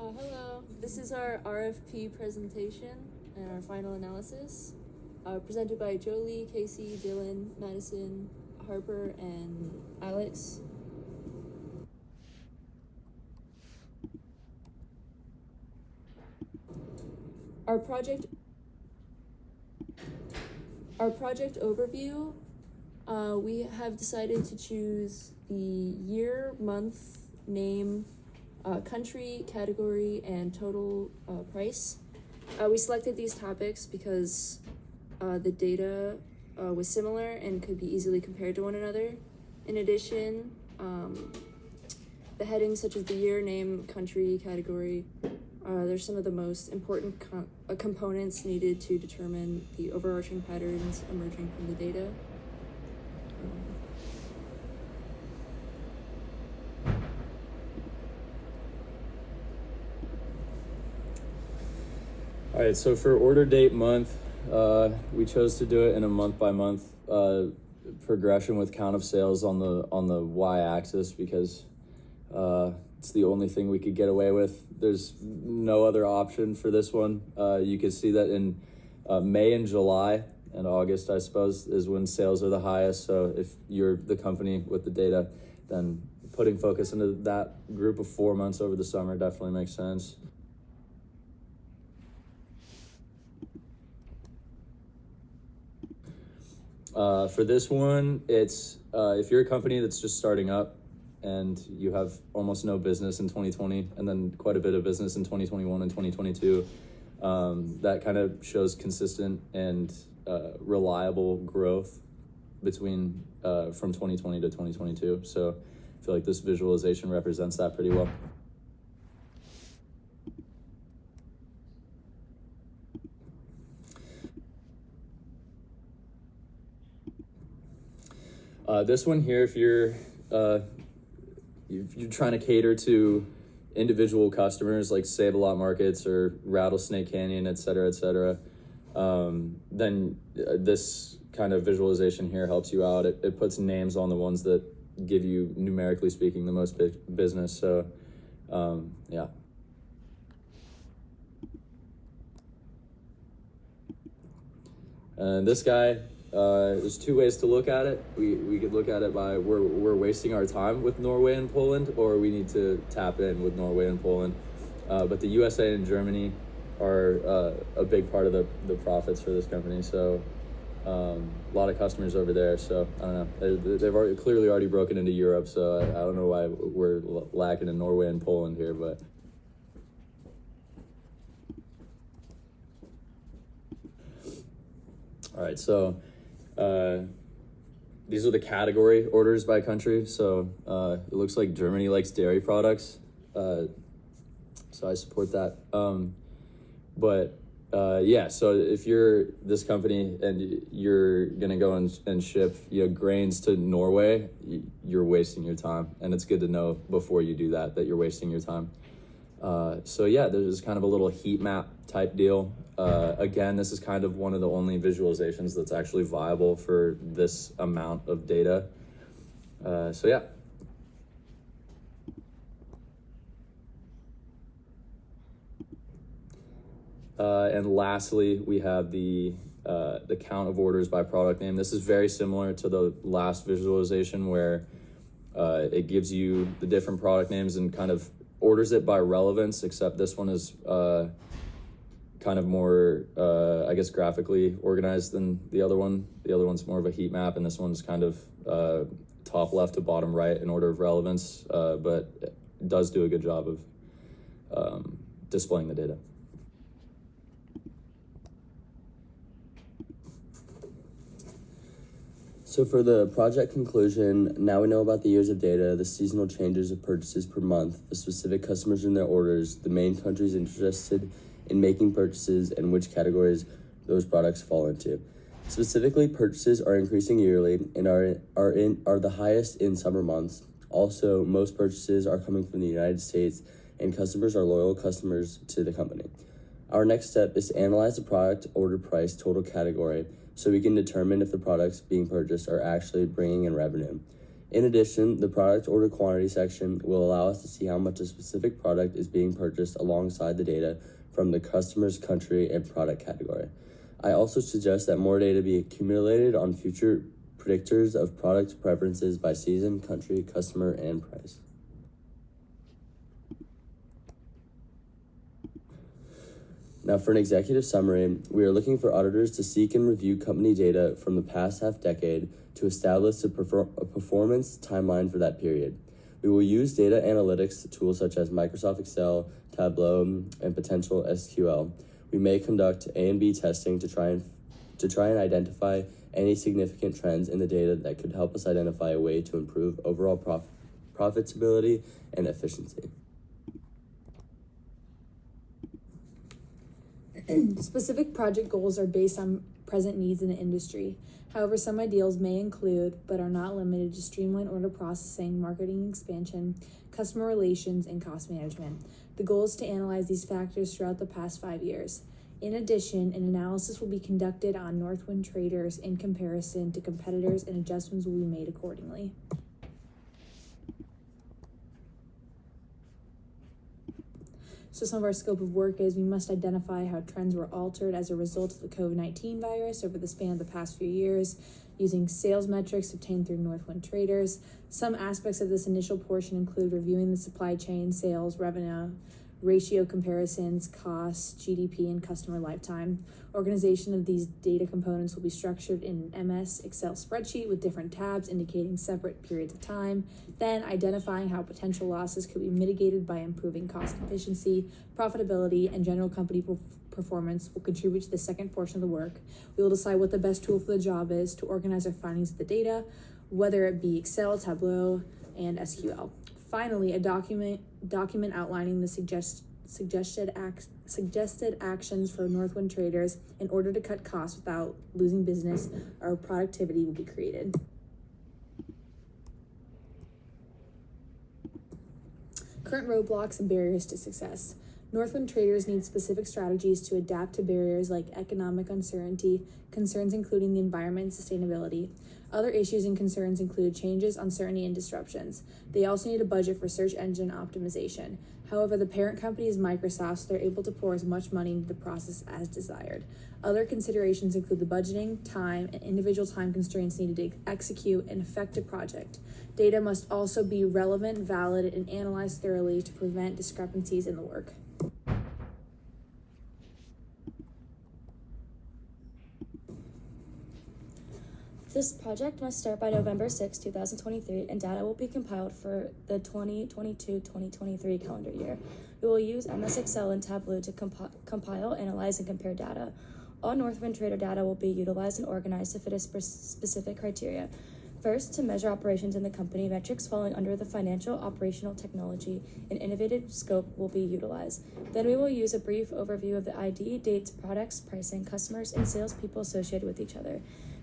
Hello, this is our RFP presentation and our final analysis, presented by Jolie, Casey, Dylan, Madison, Harper, and Alex. Our project overview, we have decided to choose the year, month, name, country, category, and total price. We selected these topics because the data was similar and could be easily compared to one another. In addition, the headings such as the year, name, country, category, they're some of the most important components needed to determine the overarching patterns emerging from the data. All right, so for order date month, we chose to do it in a month-by-month progression with count of sales on the y-axis because it's the only thing we could get away with. There's no other option for this one. You can see that in May and July and August, I suppose, is when sales are the highest. So if you're the company with the data, then putting focus into that group of 4 months over the summer definitely makes sense. For this one, it's if you're a company that's just starting up and you have almost no business in 2020 and then quite a bit of business in 2021 and 2022, that kind of shows consistent and reliable growth between from 2020 to 2022. So I feel like this visualization represents that pretty well. This one here, if you're trying to cater to individual customers like Save-A-Lot Markets or Rattlesnake Canyon, et cetera, then this kind of visualization here helps you out. It puts names on the ones that give you, numerically speaking, the most business. So, yeah. And this guy, there's two ways to look at it. We could look at it by we're wasting our time with Norway and Poland, or we need to tap in with Norway and Poland. But the USA and Germany are a big part of the profits for this company. So a lot of customers over there. So I don't know. They've clearly already broken into Europe. So I don't know why we're lacking in Norway and Poland here, but. All right, so these are the category orders by country. So it looks like Germany likes dairy products, so I support that. Yeah, so if you're this company and you're gonna go and ship grains to Norway, you're wasting your time, and it's good to know before you do that you're wasting your time. So yeah, there's kind of a little heat map type deal. Again, this is kind of one of the only visualizations that's actually viable for this amount of data. So yeah. And lastly, we have the count of orders by product name. This is very similar to the last visualization where it gives you the different product names and kind of orders it by relevance, except this one is kind of more, I guess, graphically organized than the other one. The other one's more of a heat map, and this one's kind of top left to bottom right in order of relevance, but it does do a good job of displaying the data. So for the project conclusion, now we know about the years of data, the seasonal changes of purchases per month, the specific customers and their orders, the main countries interested in making purchases, and which categories those products fall into. Specifically, purchases are increasing yearly and are the highest in summer months. Also, most purchases are coming from the United States, and customers are loyal customers to the company. Our next step is to analyze the product, order price, total category, so we can determine if the products being purchased are actually bringing in revenue. In addition, the product order quantity section will allow us to see how much a specific product is being purchased alongside the data from the customer's country and product category. I also suggest that more data be accumulated on future predictors of product preferences by season, country, customer, and price. Now, for an executive summary, we are looking for auditors to seek and review company data from the past half decade to establish a performance timeline for that period. We will use data analytics tools such as Microsoft Excel, Tableau, and potential SQL. We may conduct A and B testing to try and identify any significant trends in the data that could help us identify a way to improve overall profitability and efficiency. Specific project goals are based on present needs in the industry. However, some ideals may include, but are not limited to, streamlined order processing, marketing expansion, customer relations, and cost management. The goal is to analyze these factors throughout the past 5 years. In addition, an analysis will be conducted on Northwind traders in comparison to competitors, and adjustments will be made accordingly. So some of our scope of work is we must identify how trends were altered as a result of the COVID-19 virus over the span of the past few years, using sales metrics obtained through Northwind traders. Some aspects of this initial portion include reviewing the supply chain, sales, revenue, ratio comparisons, costs, GDP, and customer lifetime. Organization of these data components will be structured in an MS Excel spreadsheet with different tabs indicating separate periods of time. Then identifying how potential losses could be mitigated by improving cost efficiency, profitability, and general company performance will contribute to the second portion of the work. We will decide what the best tool for the job is to organize our findings of the data, whether it be Excel, Tableau, and SQL. Finally, a document outlining the suggested actions for Northwind traders in order to cut costs without losing business or productivity will be created. Current roadblocks and barriers to success. Northwind traders need specific strategies to adapt to barriers like economic uncertainty, concerns including the environment and sustainability. Other issues and concerns include changes, uncertainty, and disruptions. They also need a budget for search engine optimization. However, the parent company is Microsoft, so they're able to pour as much money into the process as desired. Other considerations include the budgeting, time, and individual time constraints needed to execute an effective project. Data must also be relevant, valid, and analyzed thoroughly to prevent discrepancies in the work. This project must start by November 6, 2023, and data will be compiled for the 2022-2023 calendar year. We will use MS Excel and Tableau to compile, analyze, and compare data. All Northwind trader data will be utilized and organized to fit a specific criteria. First, to measure operations in the company, metrics falling under the financial, operational, technology, and innovative scope will be utilized. Then we will use a brief overview of the ID, dates, products, pricing, customers, and salespeople associated with each other.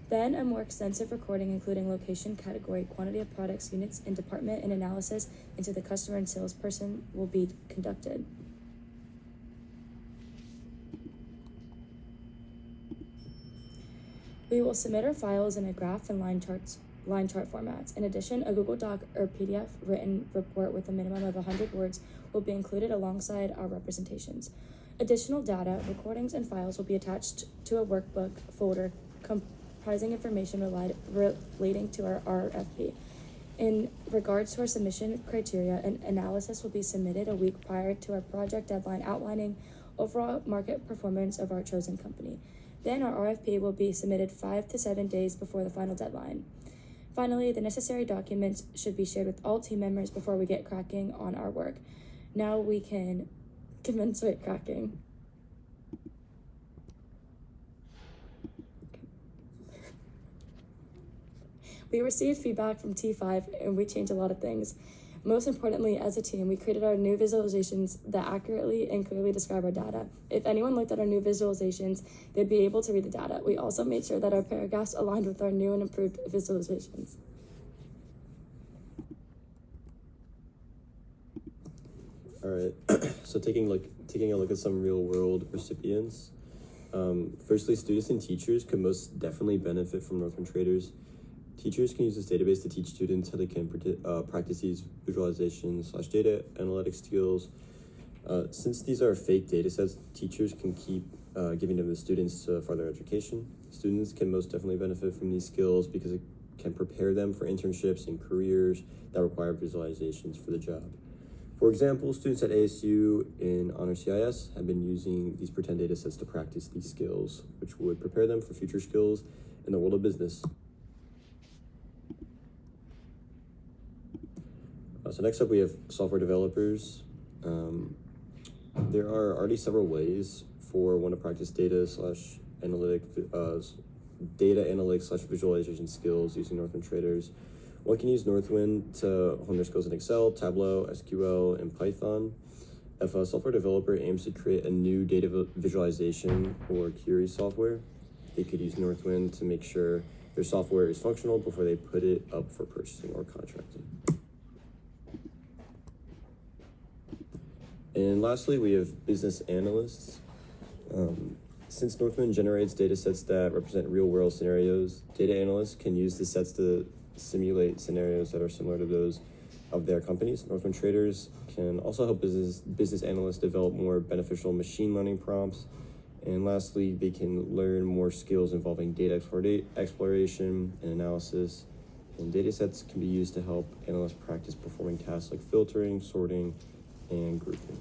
Then a more extensive recording including location, category, quantity of products, units, and department and analysis into the customer and salesperson will be conducted. We will submit our files in a graph and line chart formats. In addition, a Google Doc or PDF written report with a minimum of 100 words will be included alongside our representations. Additional data, recordings, and files will be attached to a workbook folder comprising information relating to our RFP. In regards to our submission criteria, an analysis will be submitted a week prior to our project deadline outlining overall market performance of our chosen company. Then our RFP will be submitted 5 to 7 days before the final deadline. Finally, the necessary documents should be shared with all team members before we get cracking on our work. Now we can commence cracking. We received feedback from T5 and we changed a lot of things. Most importantly, as a team, we created our new visualizations that accurately and clearly describe our data. If anyone looked at our new visualizations, they'd be able to read the data. We also made sure that our paragraphs aligned with our new and improved visualizations. All right, so taking a look at some real world recipients. Firstly, students and teachers could most definitely benefit from Northwind traders. teachers can use this database to teach students how they can practice these visualization/data analytics skills. Since these are fake data sets, teachers can keep giving them to students to further education. Students can most definitely benefit from these skills because it can prepare them for internships and careers that require visualizations for the job. For example, students at ASU in Honor CIS have been using these pretend data sets to practice these skills, which would prepare them for future skills in the world of business. So next up, we have software developers. There are already several ways for one to practice data analytics/visualization skills using Northwind traders. One can use Northwind to hone their skills in Excel, Tableau, SQL, and Python. If a software developer aims to create a new data visualization or query software, they could use Northwind to make sure their software is functional before they put it up for purchasing or contracting. And lastly, we have business analysts. Since Northwind generates data sets that represent real-world scenarios, data analysts can use the sets to simulate scenarios that are similar to those of their companies. Northwind traders can also help business analysts develop more beneficial machine learning prompts. And lastly, they can learn more skills involving data exploration and analysis. And data sets can be used to help analysts practice performing tasks like filtering, sorting, and grouping.